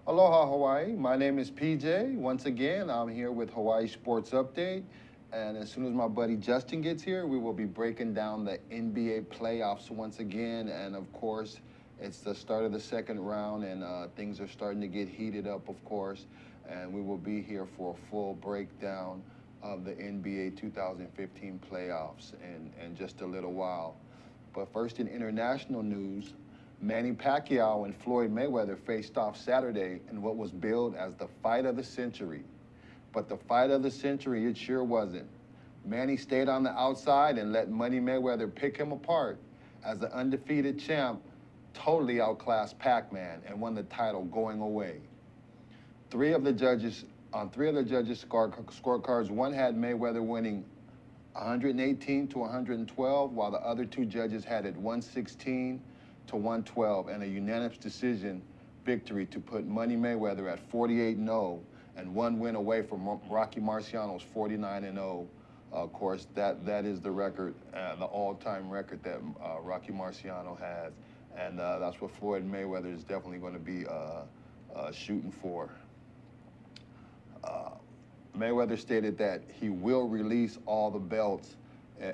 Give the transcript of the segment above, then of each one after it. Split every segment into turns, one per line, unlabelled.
Aloha, Hawaii. My name is PJ. Once again, I'm here with Hawaii Sports Update. And as soon as my buddy Justin gets here, we will be breaking down the NBA playoffs once again. And of course, it's the start of the second round, and things are starting to get heated up, of course. And we will be here for a full breakdown of the NBA 2015 playoffs in just a little while. But first, in international news, Manny Pacquiao and Floyd Mayweather faced off Saturday in what was billed as the fight of the century. But the fight of the century, it sure wasn't. Manny stayed on the outside and let Money Mayweather pick him apart as the undefeated champ totally outclassed Pac-Man and won the title going away. Three of the judges' scorecards, one had Mayweather winning 118 to 112, while the other two judges had it 116 to 112, and a unanimous decision victory to put Money Mayweather at 48-0 and one win away from Rocky Marciano's 49-0. Of course, that is the record, the all-time record that Rocky Marciano has, and that's what Floyd Mayweather is definitely going to be shooting for. Mayweather stated that he will release all the belts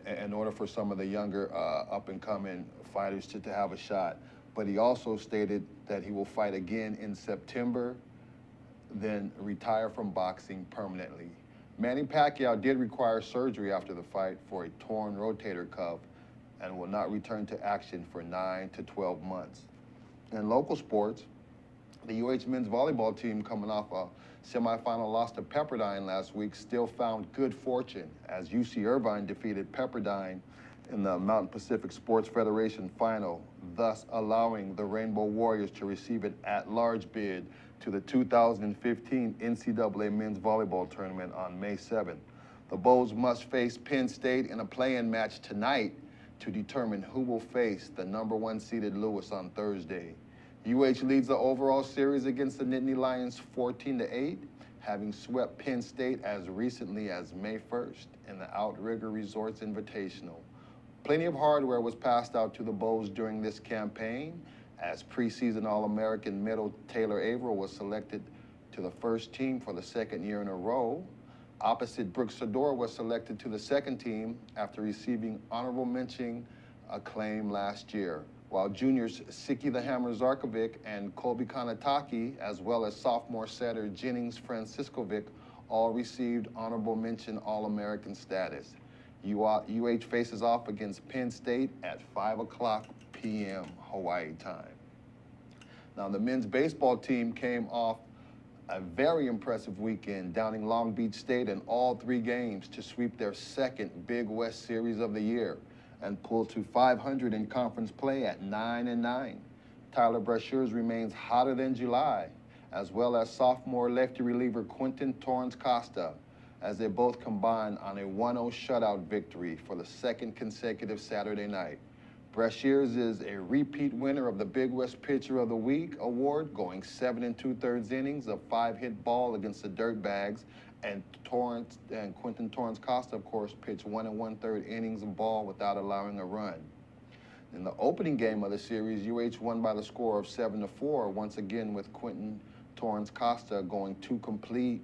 in order for some of the younger up-and-coming fighters to have a shot. But he also stated that he will fight again in September, then retire from boxing permanently. Manny Pacquiao did require surgery after the fight for a torn rotator cuff and will not return to action for 9 to 12 months. In local sports, the UH men's volleyball team, coming off a semifinal loss to Pepperdine last week, still found good fortune as UC Irvine defeated Pepperdine in the Mountain Pacific Sports Federation final, thus allowing the Rainbow Warriors to receive an at-large bid to the 2015 NCAA men's volleyball tournament on May 7th. The Bulls must face Penn State in a play-in match tonight to determine who will face the #1 seeded Lewis on Thursday. UH leads the overall series against the Nittany Lions 14-8, having swept Penn State as recently as May 1st in the Outrigger Resorts Invitational. Plenty of hardware was passed out to the Bulls during this campaign, as preseason All-American middle Taylor Averill was selected to the first team for the second year in a row. Opposite Brooks Sador was selected to the second team after receiving honorable mention acclaim last year, while juniors Siki the Hammer Zarkovic and Colby Kanataki, as well as sophomore setter Jennings Franciscovic, all received honorable mention All-American status. UH faces off against Penn State at 5 p.m. Hawaii time. Now, the men's baseball team came off a very impressive weekend, downing Long Beach State in all 3 games to sweep their second Big West Series of the year and pull to 500 in conference play at 9-9. Tyler Brashears remains hotter than July, as well as sophomore lefty reliever Quentin Torrance Costa, as they both combined on a 1-0 shutout victory for the second consecutive Saturday night. Brashears is a repeat winner of the Big West Pitcher of the Week award, going 7 2/3 innings of 5-hit ball against the Dirtbags, and Quentin Torrance Costa, of course, pitched 1 1/3 innings of ball without allowing a run. In the opening game of the series, UH won by the score of 7-4, once again with Quentin Torrance Costa going 2 complete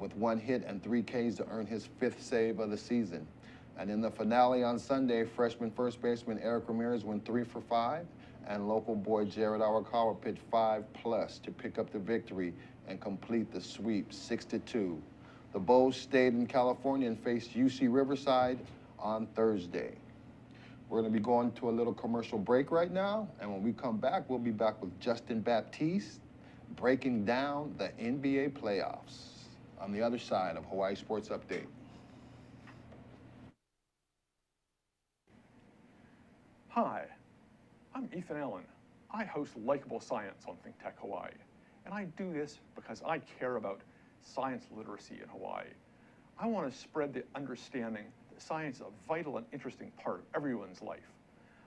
with 1 hit and 3 Ks to earn his 5th save of the season. And in the finale on Sunday, freshman first baseman Eric Ramirez went 3 for 5, and local boy Jared Awakawa pitched 5+ to pick up the victory and complete the sweep 6-2. The Bulls stayed in California and faced UC Riverside on Thursday. We're going to be going to a little commercial break right now, and when we come back, we'll be back with Justin Baptiz breaking down the NBA playoffs on the other side of Hawaii Sports Update.
Hi, I'm Ethan Allen. I host Likeable Science on ThinkTech Hawaii, and I do this because I care about science literacy in Hawaii. I want to spread the understanding that science is a vital and interesting part of everyone's life.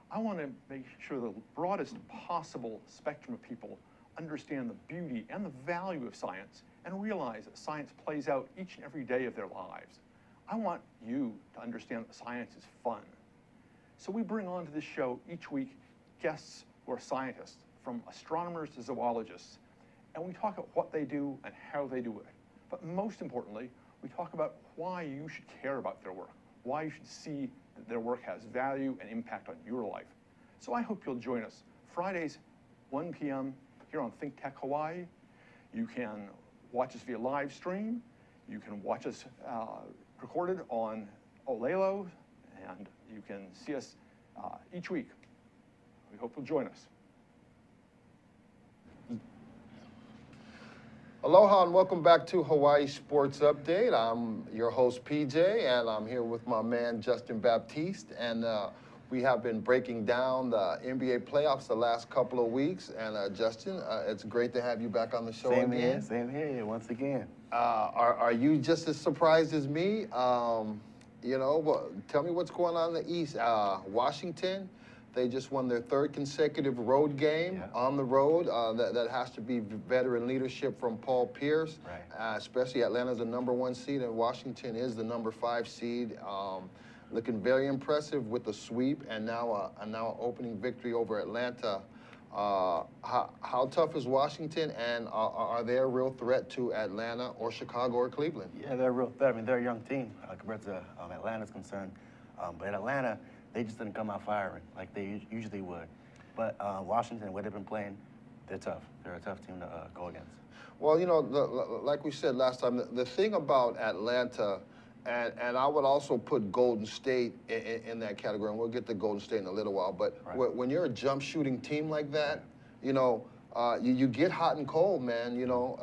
I want to make sure the broadest possible spectrum of people understand the beauty and the value of science and realize that science plays out each and every day of their lives. I want you to understand that science is fun. So we bring on to this show each week guests who are scientists, from astronomers to zoologists, and we talk about what they do and how they do it. But most importantly, we talk about why you should care about their work, why you should see that their work has value and impact on your life. So I hope you'll join us Fridays, 1 p.m. here on ThinkTech Hawaii. You can watch us via live stream. You can watch us recorded on Olelo, and you can see us each week. We hope you'll join us.
Aloha and welcome back to Hawaii Sports Update. I'm your host, PJ, and I'm here with my man, Justin Baptiz. And we have been breaking down the NBA playoffs the last couple of weeks. And Justin, it's great to have you back on the show again.
Same here, once again.
Are you just as surprised as me? You know, tell me what's going on in the East. Washington, they just won their third consecutive road game on the road. That has to be veteran leadership from Paul Pierce.
Right.
Especially Atlanta's the #1 seed and Washington is the #5 seed. Looking very impressive with the sweep and now an opening victory over Atlanta. How tough is Washington, and are they a real threat to Atlanta or Chicago or Cleveland?
Yeah, they're a real threat. I mean, they're a young team compared to Atlanta's concerned. But at Atlanta, they just didn't come out firing like they usually would. But Washington, where they've been playing, they're tough. They're a tough team to go against.
Well, you know, like we said last time, the thing about Atlanta, and I would also put Golden State in that category, and we'll get to Golden State in a little while, but when you're a jump shooting team like that, you know, you get hot and cold, man. You know,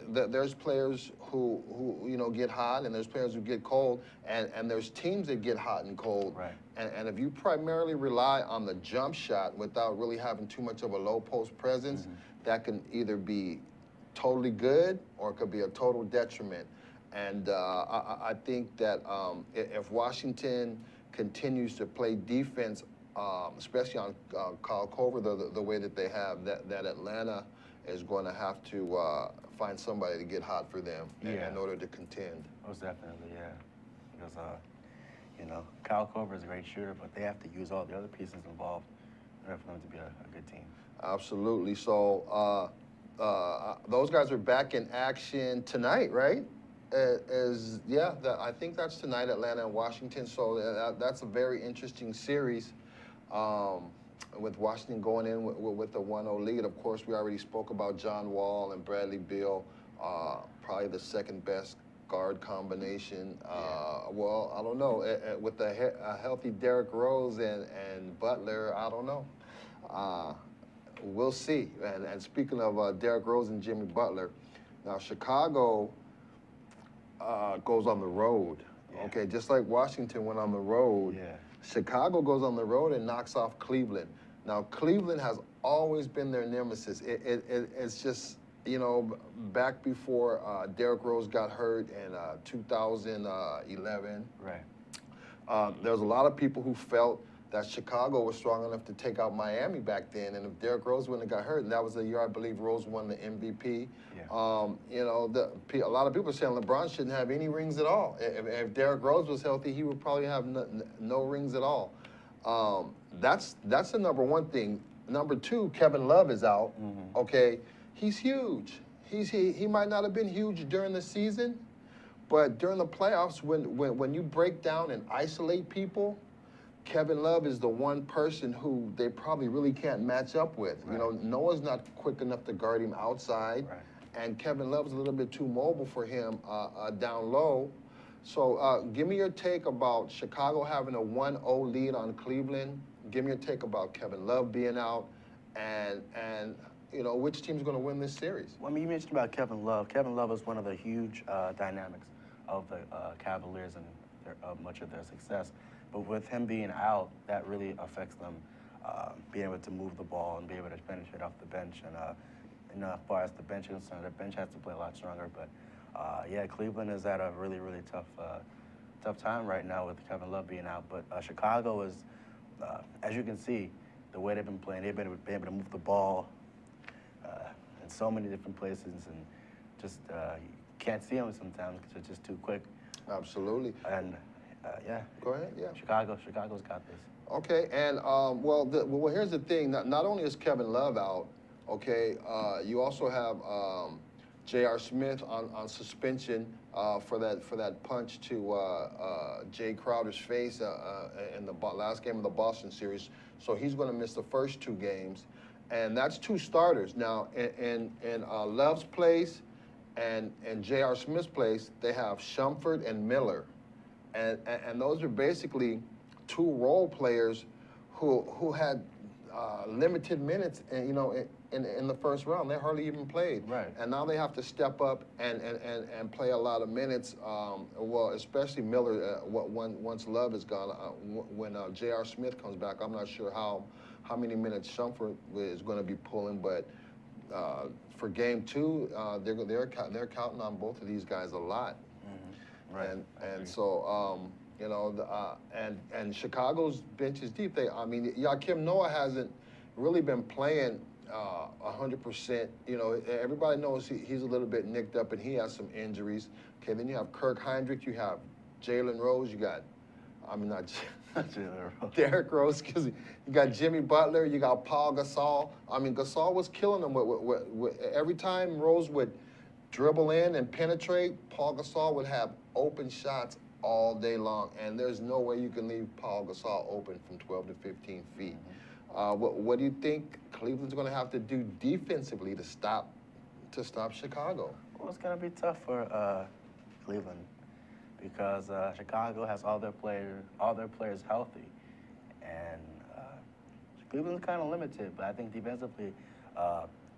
there's players who you know get hot, and there's players who get cold, and there's teams that get hot and cold.
Right.
And if you primarily rely on the jump shot without really having too much of a low post presence, that can either be totally good or it could be a total detriment. And I think that if Washington continues to play defense, especially on Kyle Korver, the way that they have, that Atlanta is going to have to find somebody to get hot for them in order to contend.
Most definitely, yeah. Because, you know, Kyle Korver is a great shooter, but they have to use all the other pieces involved in order for them to be a good team.
Absolutely. So those guys are back in action tonight, right? I think that's tonight, Atlanta and Washington. So that's a very interesting series with Washington going in with a 1-0 lead. Of course, we already spoke about John Wall and Bradley Beal, probably the second best guard combination. Well, I don't know. With a healthy Derrick Rose and Butler, I don't know. We'll see. And speaking of Derrick Rose and Jimmy Butler, now Chicago goes on the road. Okay, just like Washington went on the road, Chicago goes on the road and knocks off Cleveland. Now, Cleveland has always been their nemesis. It's just, you know, back before Derrick Rose got hurt in 2011.
Right.
There was a lot of people who felt that Chicago was strong enough to take out Miami back then, and if Derrick Rose wouldn't have got hurt, and that was the year I believe Rose won the MVP. You know, a lot of people are saying LeBron shouldn't have any rings at all. If Derrick Rose was healthy, he would probably have no rings at all. That's the #1 thing. #2, Kevin Love is out. Okay, he's huge. He might not have been huge during the season, but during the playoffs, when you break down and isolate people, Kevin Love is the one person who they probably really can't match up with. You know, Noah's not quick enough to guard him outside, and Kevin Love's a little bit too mobile for him down low. So give me your take about Chicago having a 1-0 lead on Cleveland. Give me your take about Kevin Love being out, and you know, which team's going to win this series?
Well, I mean, you mentioned about Kevin Love. Kevin Love is one of the huge dynamics of the Cavaliers and much of their success. But with him being out, that really affects them being able to move the ball and be able to penetrate off the bench. And you know, as far as the bench is concerned, the bench has to play a lot stronger. But yeah, Cleveland is at a really, really tough time right now with Kevin Love being out. But Chicago is, as you can see, the way they've been playing, they've been able to move the ball in so many different places, and just you can't see them sometimes because it's just too quick.
Absolutely.
And yeah.
Go ahead. Yeah.
Chicago's got this.
Okay, and well, here's the thing. Not only is Kevin Love out, Okay, you also have J.R. Smith on suspension for that punch to Jay Crowder's face in the last game of the Boston series. So he's going to miss the first 2 games, and that's 2 starters. Now in Love's place and J.R. Smith's place, they have Shumpert and Miller, and those are basically 2 role players who had limited minutes, and in the first round, they hardly even played.
Right.
And now they have to step up and play a lot of minutes. Well, especially Miller. Once Love is gone, when J.R. Smith comes back, I'm not sure how many minutes Shumpert is going to be pulling, but for game 2, they're counting on both of these guys a lot.
Mm-hmm. Right.
And so. And Chicago's bench is deep. Joakim Noah hasn't really been playing 100%. Everybody knows he's a little bit nicked up and he has some injuries. Okay, then you have Kirk Heinrich, you have Jalen Rose, you got, not
Jalen Rose.
Derrick Rose, excuse me. You got Jimmy Butler, you got Paul Gasol. Gasol was killing them. Every time Rose would dribble in and penetrate, Paul Gasol would have open shots all day long, and there's no way you can leave Paul Gasol open from 12 to 15 feet. What do you think Cleveland's going to have to do defensively to stop Chicago?
Well, it's going to be tough for Cleveland because Chicago has all their players healthy, and Cleveland's kind of limited. But I think defensively,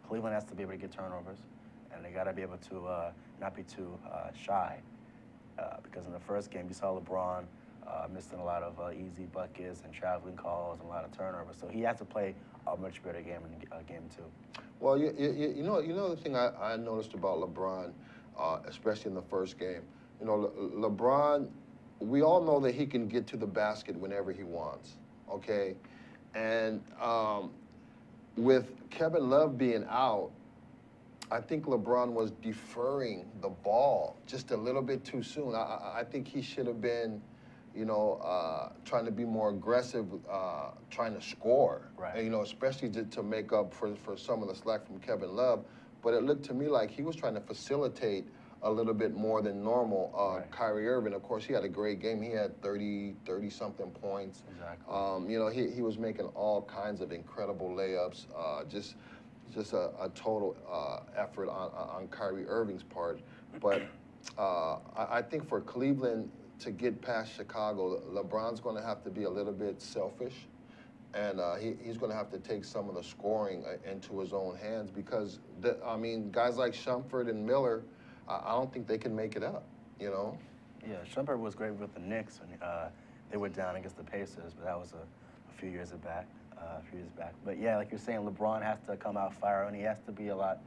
Cleveland has to be able to get turnovers, and they got to be able to not be too shy. Because in the first game, you saw LeBron missing a lot of easy buckets and traveling calls and a lot of turnovers. So he has to play a much better game in game 2.
Well, you know the thing I noticed about LeBron, especially in the first game. LeBron, we all know that he can get to the basket whenever he wants. Okay, and with Kevin Love being out, I think LeBron was deferring the ball just a little bit too soon. I think he should have been, trying to be more aggressive, trying to score.
Right.
And, especially to make up for some of the slack from Kevin Love. But it looked to me like he was trying to facilitate a little bit more than normal.
Right.
Kyrie Irving, of course, he had a great game. He had 30-something points.
Exactly.
He was making all kinds of incredible layups. Just a total effort on Kyrie Irving's part. But I think for Cleveland to get past Chicago, LeBron's going to have to be a little bit selfish, and he's going to have to take some of the scoring into his own hands because, guys like Shumpert and Miller, I don't think they can make it up,
Yeah, Shumpert was great with the Knicks when they were down against the Pacers, but that was a few years back. But yeah, like you're saying, LeBron has to come out firing. He has to be a lot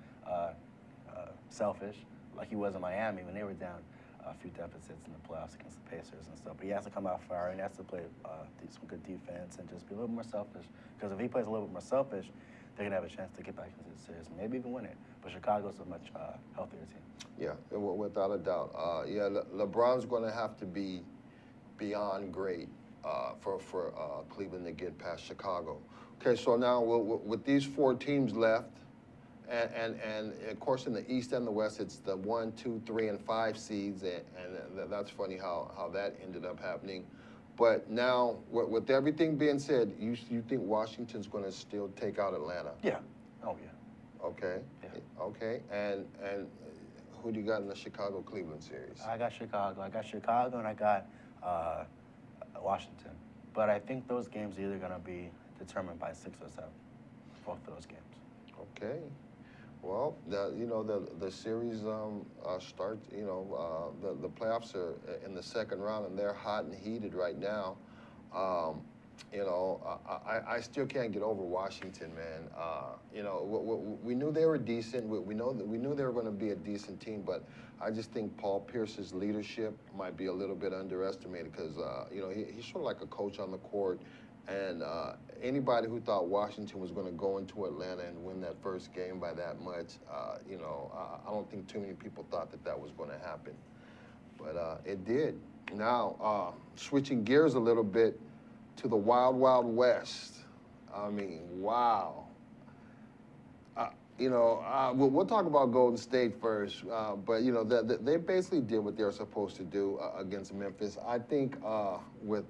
selfish, like he was in Miami when they were down a few deficits in the playoffs against the Pacers and stuff. But he has to come out firing. He has to play some good defense and just be a little more selfish. Because if he plays a little bit more selfish, they're going to have a chance to get back into the series and maybe even win it. But Chicago's a much healthier team.
Yeah, without a doubt. LeBron's going to have to be beyond great for Cleveland to get past Chicago. Okay, so now with these 4 teams left, and of course in the East and the West, it's the 1, 2, 3, and 5 seeds, and that's funny how that ended up happening. But now, with everything being said, you think Washington's going to still take out Atlanta?
Yeah. Oh, yeah.
Okay.
Yeah.
Okay. And who do you got in the Chicago-Cleveland series?
I got Chicago, and I got Washington. But I think those games are either going to be determined by 6 or 7, both of those games.
Okay. Well, the series starts. The playoffs are in the second round, and they're hot and heated right now. I still can't get over Washington, man. We knew they were decent. We knew they were going to be a decent team, but I just think Paul Pierce's leadership might be a little bit underestimated because he's sort of like a coach on the court. And anybody who thought Washington was going to go into Atlanta and win that first game by that much, I don't think too many people thought that was going to happen. But it did. Now, switching gears a little bit to the Wild Wild West. I mean, wow. we'll talk about Golden State first, but they basically did what they were supposed to do against Memphis. I think with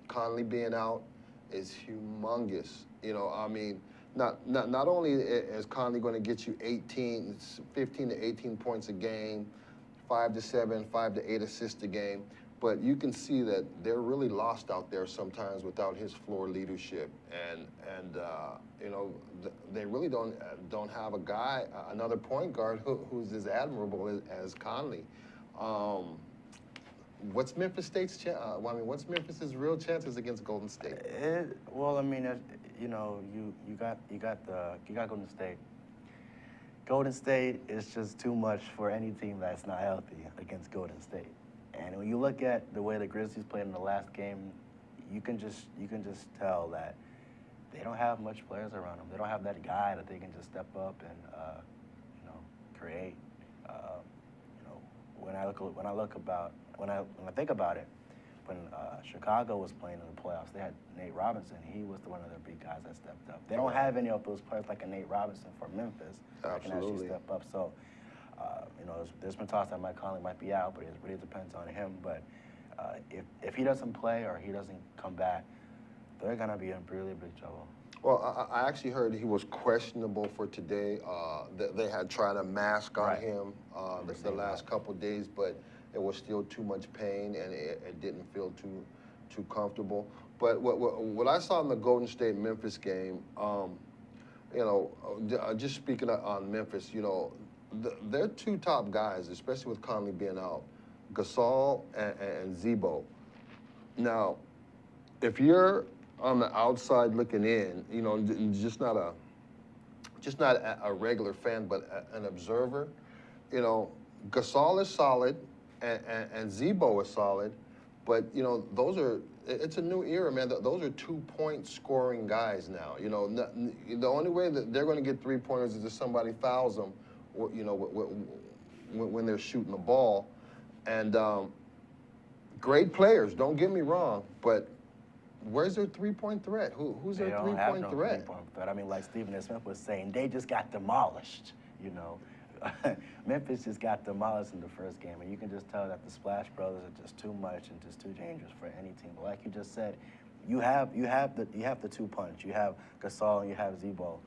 Conley being out is humongous. Not only is Conley going to get you 15 to 18 points a game, 5 to 7, 5 to 8 assists a game, but you can see that they're really lost out there sometimes without his floor leadership, and they really don't have a guy, another point guard who's as admirable as Conley. What's Memphis State's what's Memphis's real chances against Golden State?
You got Golden State. Golden State is just too much for any team that's not healthy against Golden State. And when you look at the way the Grizzlies played in the last game, you can just tell that they don't have much players around them. They don't have that guy that they can just step up and create. When I think about it, when Chicago was playing in the playoffs, they had Nate Robinson. He was one of their big guys that stepped up. They don't have any of those players like a Nate Robinson for Memphis that can actually step up. So, there's been talks that Mike Conley might be out, but it really depends on him. But if he doesn't play or he doesn't come back, they're gonna be in really big trouble.
Well, I actually heard he was questionable for today. They had tried a mask on him the last couple of days, but it was still too much pain, and it didn't feel too comfortable. But what I saw in the Golden State-Memphis game, just speaking on Memphis, their two top guys, especially with Conley being out, Gasol and Zebo. Now, if you're on the outside looking in, just not a regular fan, but an observer, Gasol is solid and Zebo is solid, but it's a new era, man. Those are 2-point scoring guys now. The only way that they're going to get 3-pointers is if somebody fouls them, when they're shooting the ball. And great players, don't get me wrong, but where's their 3-point threat? Who's their 3-point threat?
3-point threat. I mean, like Stephen A. Smith was saying, they just got demolished, Memphis just got demolished in the first game, and you can just tell that the Splash Brothers are just too much and just too dangerous for any team. But like you just said, you have the 2-punch. You have Gasol and you have Zebo.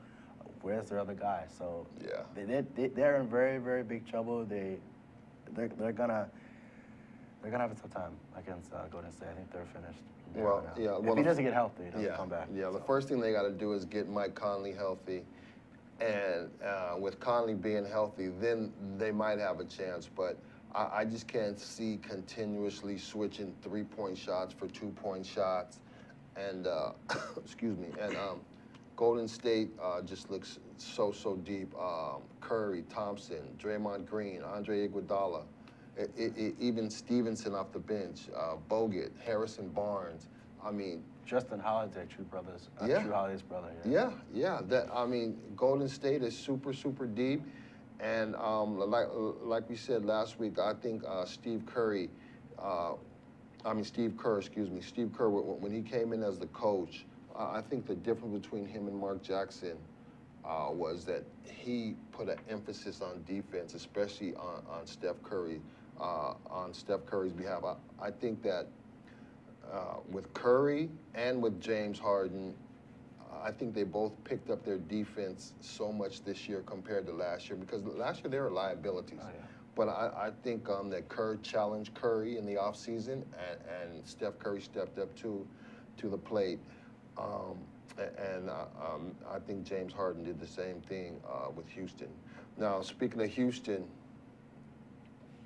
Where's their other guy? So they're in very, very big trouble. They're gonna have a tough time against Golden State. I think they're finished. If he doesn't get healthy, he doesn't come back.
The first thing they got to do is get Mike Conley healthy. And with Conley being healthy, then they might have a chance. But I just can't see continuously switching 3-point shots for 2-point shots. And, excuse me, and Golden State just looks so deep. Curry, Thompson, Draymond Green, Andre Iguodala, even Stevenson off the bench, Bogut, Harrison Barnes.
Justin Holiday, True Holiday's brother.
Golden State is super deep, and like we said last week, I think Steve Kerr, when he came in as the coach, I think the difference between him and Mark Jackson was that he put an emphasis on defense, especially on Steph Curry, on Steph Curry's behalf. I think that with Curry and with James Harden, I think they both picked up their defense so much this year compared to last year, because last year they were liabilities. But I think that Kerr challenged Curry in the offseason, and Steph Curry stepped up to the plate. I think James Harden did the same thing with Houston. Now, speaking of Houston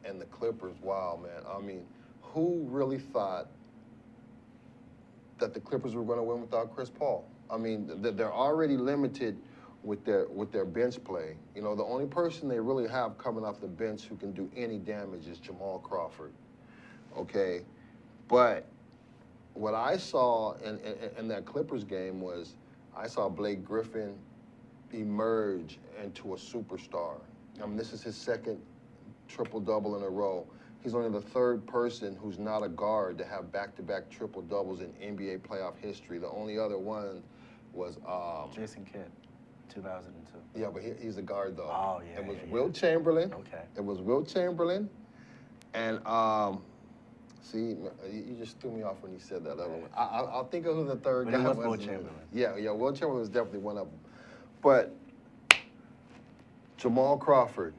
and the Clippers, wow, man. Who really thought that the Clippers were going to win without Chris Paul? They're already limited with their bench play. The only person they really have coming off the bench who can do any damage is Jamal Crawford. Okay, but what I saw in that Clippers game was I saw Blake Griffin emerge into a superstar. This is his second triple-double in a row. He's only the third person who's not a guard to have back-to-back triple-doubles in NBA playoff history. The only other one was
Jason Kidd. 2002.
Yeah, but he's a guard though.
Oh, yeah,
It was
yeah,
Wilt
yeah.
Chamberlain.
Okay.
It was Wilt Chamberlain, and see, you just threw me off when you said that other one. I'll think of who the third
But
guy
it was
was.
Wilt Chamberlain.
Yeah, Wilt Chamberlain was definitely one of them. But Jamal Crawford,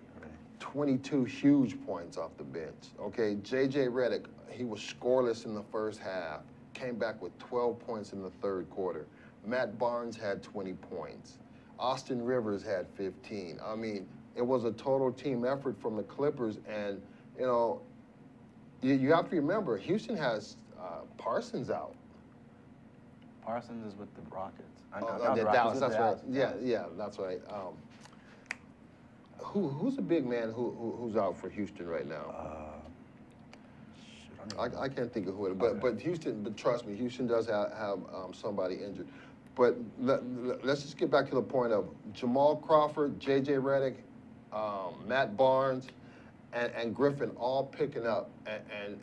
22 huge points off the bench. Okay, J.J. Redick, he was scoreless in the first half, came back with 12 points in the third quarter. Matt Barnes had 20 points. Austin Rivers had 15. I mean, it was a total team effort from the Clippers, and, you know, you have to remember, Houston has Parsons out.
Parsons is with the Rockets.
The Dallas, that's right. Yeah, that's right. Who's the big man who's out for Houston right now? I can't think of who it is, but Houston. But trust me, Houston does have somebody injured. But let's just get back to the point of Jamal Crawford, J.J. Redick, Matt Barnes, and Griffin all picking up and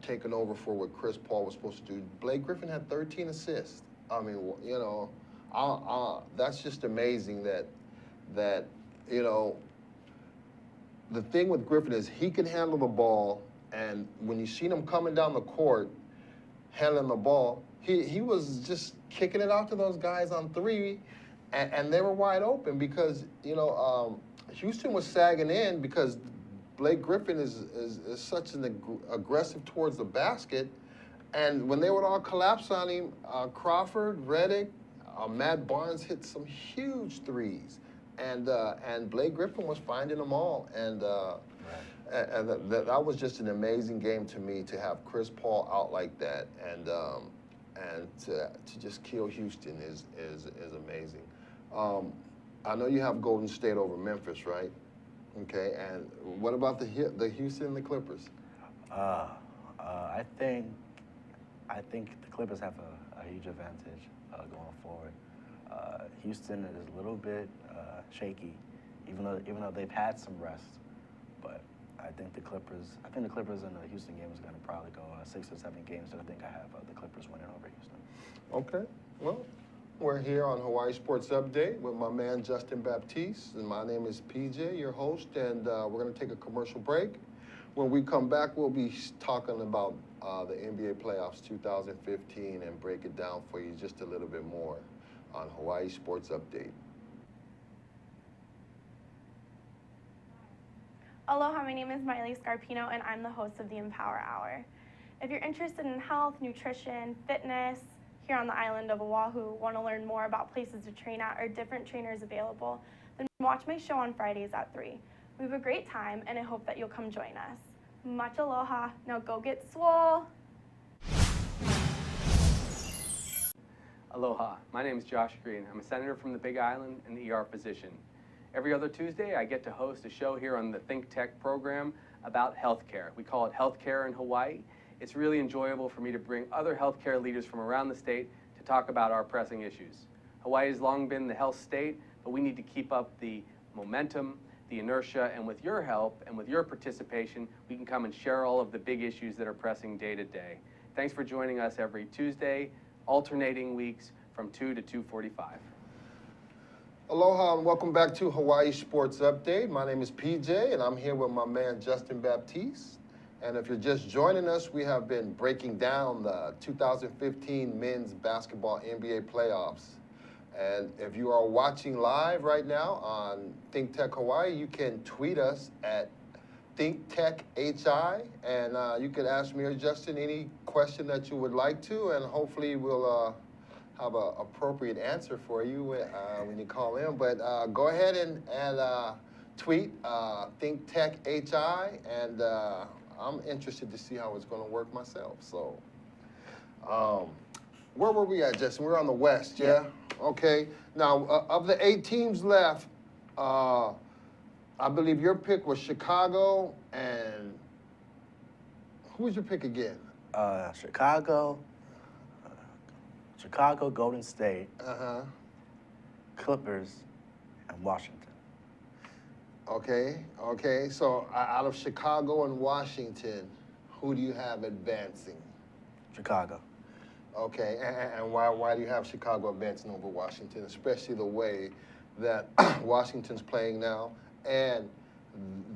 taking over for what Chris Paul was supposed to do. Blake Griffin had 13 assists. I mean, you know, that's just amazing that you know, the thing with Griffin is he can handle the ball, and when you seen him coming down the court, handling the ball, he was just kicking it out to those guys on three, and they were wide open because, you know, Houston was sagging in because Blake Griffin is such an aggressive towards the basket, and when they would all collapse on him, Crawford, Redick, Matt Barnes hit some huge threes. And Blake Griffin was finding them all, and that was just an amazing game to me to have Chris Paul out like that, and to just kill Houston is amazing. I know you have Golden State over Memphis, right? Okay, and what about the Houston and the Clippers?
I think the Clippers have a huge advantage going forward. Houston is a little bit shaky, even though they've had some rest. But I think the Clippers and the Houston game is going to probably go 6 or 7 games. So I think I have the Clippers winning over Houston.
Okay, well, we're here on Hawaii Sports Update with my man Justin Baptiz, and my name is PJ, your host, and we're going to take a commercial break. When we come back, we'll be talking about the NBA playoffs 2015 and break it down for you just a little bit more on Hawaii Sports Update.
Aloha, my name is Miley Scarpino, and I'm the host of the Empower Hour. If you're interested in health, nutrition, fitness, here on the island of Oahu, want to learn more about places to train at or different trainers available, then watch my show on Fridays at 3. We have a great time, and I hope that you'll come join us. Much aloha. Now go get swole.
Aloha, my name is Josh Green. I'm a senator from the Big Island and the ER physician. Every other Tuesday, I get to host a show here on the ThinkTech program about healthcare. We call it Healthcare in Hawaii. It's really enjoyable for me to bring other healthcare leaders from around the state to talk about our pressing issues. Hawaii has long been the health state, but we need to keep up the momentum, the inertia, and with your help and with your participation, we can come and share all of the big issues that are pressing day to day. Thanks for joining us every Tuesday, alternating weeks from 2 to 2:45.
Aloha and welcome back to Hawaii Sports Update. My name is PJ and I'm here with my man Justin Baptiz. And if you're just joining us, we have been breaking down the 2015 men's basketball NBA playoffs. And if you are watching live right now on ThinkTech Hawaii, you can tweet us at ThinkTechHI, and you can ask me or Justin any question that you would like to, and hopefully we'll have an appropriate answer for you when you call in. But go ahead and tweet ThinkTechHI, and I'm interested to see how it's going to work myself. So, where were we at, Justin? We're on the West, yeah? Okay. Now, of the 8 teams left, I believe your pick was Chicago, and who was your pick again?
Chicago, Golden State,
Uh-huh.
Clippers, and Washington.
Okay. So out of Chicago and Washington, who do you have advancing?
Chicago.
Okay, and why do you have Chicago advancing over Washington, especially the way that Washington's playing now, and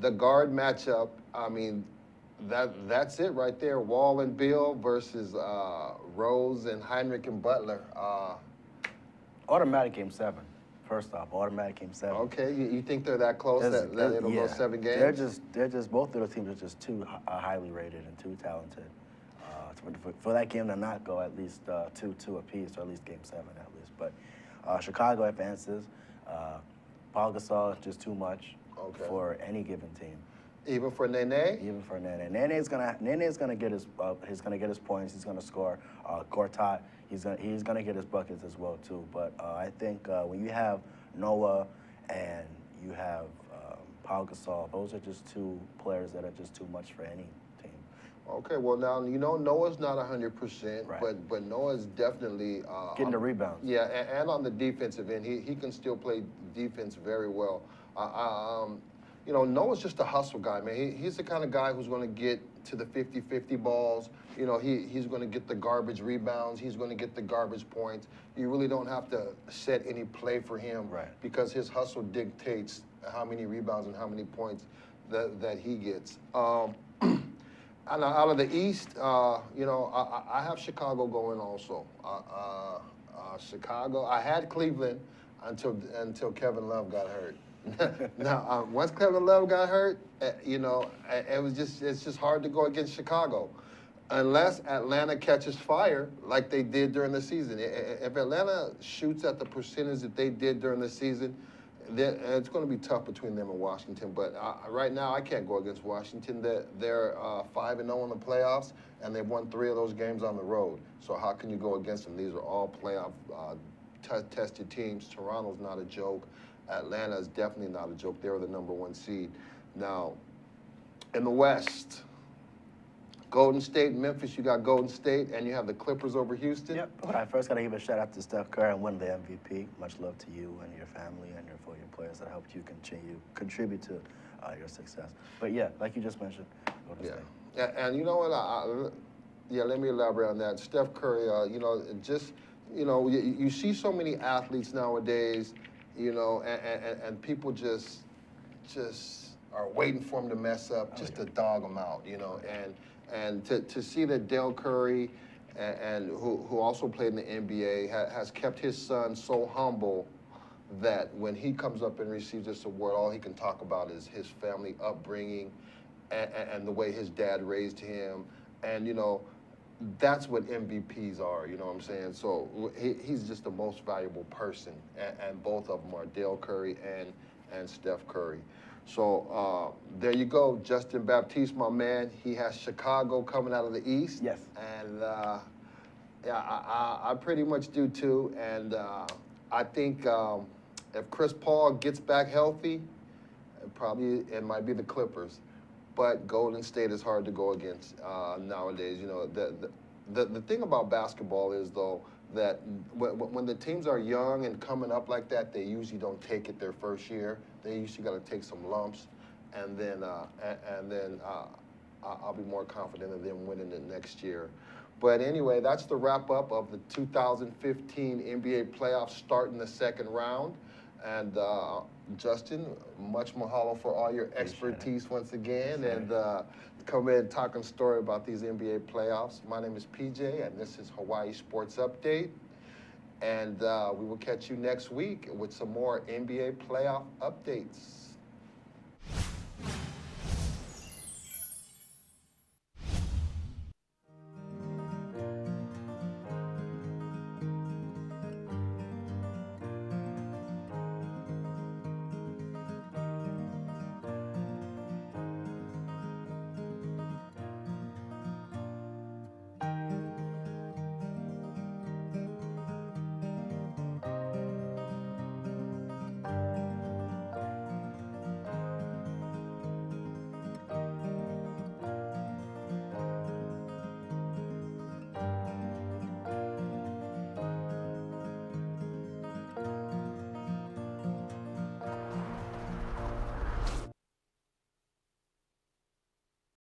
the guard matchup. I mean, that's it right there. Wall and Bill versus Rose and Heinrich and Butler.
Automatic game 7. First off, automatic game 7.
Okay, you think they're that close that it'll go 7 games?
They're just both of those teams are just too highly rated and too talented for that game to not go at least 2-2 apiece, or at least game 7 at least. But Chicago advances. Paul Gasol is just too much for any given team.
Even for Nene?
Even for Nene. Nene's gonna get his points. He's gonna score. Gortat, he's gonna get his buckets as well too. But I think when you have Noah and you have Paul Gasol, those are just two players that are just too much for any team.
Okay, well now Noah's not 100%,
Right.
but Noah's definitely
Getting the rebounds.
Yeah, and on the defensive end, he can still play defense very well. Noah's just a hustle guy, man. He's the kind of guy who's going to get to the 50-50 balls. He's going to get the garbage rebounds. He's going to get the garbage points. You really don't have to set any play for him,
Right.
because his hustle dictates how many rebounds and how many points that he gets. And out of the East, I have Chicago going also. Chicago. I had Cleveland until Kevin Love got hurt. Now, once Kevin Love got hurt, it's just hard to go against Chicago, unless Atlanta catches fire like they did during the season. If Atlanta shoots at the percentage that they did during the season, then it's going to be tough between them and Washington. But right now, I can't go against Washington. They're 5-0 in the playoffs, and they've won 3 of those games on the road. So how can you go against them? These are all playoff tested teams. Toronto's not a joke. Atlanta is definitely not a joke. They're the #1 seed. Now, in the West, Golden State, Memphis, you got Golden State, and you have the Clippers over Houston.
Yep. I first got to give a shout out to Steph Curry and winning the MVP. Much love to you and your family and for your players that helped you contribute to your success. But yeah, like you just mentioned, Golden State.
Yeah, and you know what? Let me elaborate on that. Steph Curry, you see so many athletes nowadays, and people just are waiting for him to mess up, just to dog him out, and to see that Dell Curry, and who also played in the NBA, has kept his son so humble that when he comes up and receives this award, all he can talk about is his family upbringing and the way his dad raised him, and that's what MVPs are, you know what I'm saying? So he's just the most valuable person, and both of them are Dell Curry and Steph Curry. So there you go, Justin Baptiz, my man. He has Chicago coming out of the East.
Yes.
And I pretty much do too. And I think if Chris Paul gets back healthy, it might be the Clippers. But Golden State is hard to go against nowadays. The thing about basketball is, though, that when the teams are young and coming up like that, they usually don't take it their first year. They usually got to take some lumps, and then I'll be more confident in them winning it next year. But anyway, that's the wrap up of the 2015 NBA playoffs starting the second round. And Justin, much mahalo for all your expertise once again, and come in and talk a story about these NBA playoffs. My name is PJ, and this is Hawaii Sports Update. And we will catch you next week with some more NBA playoff updates.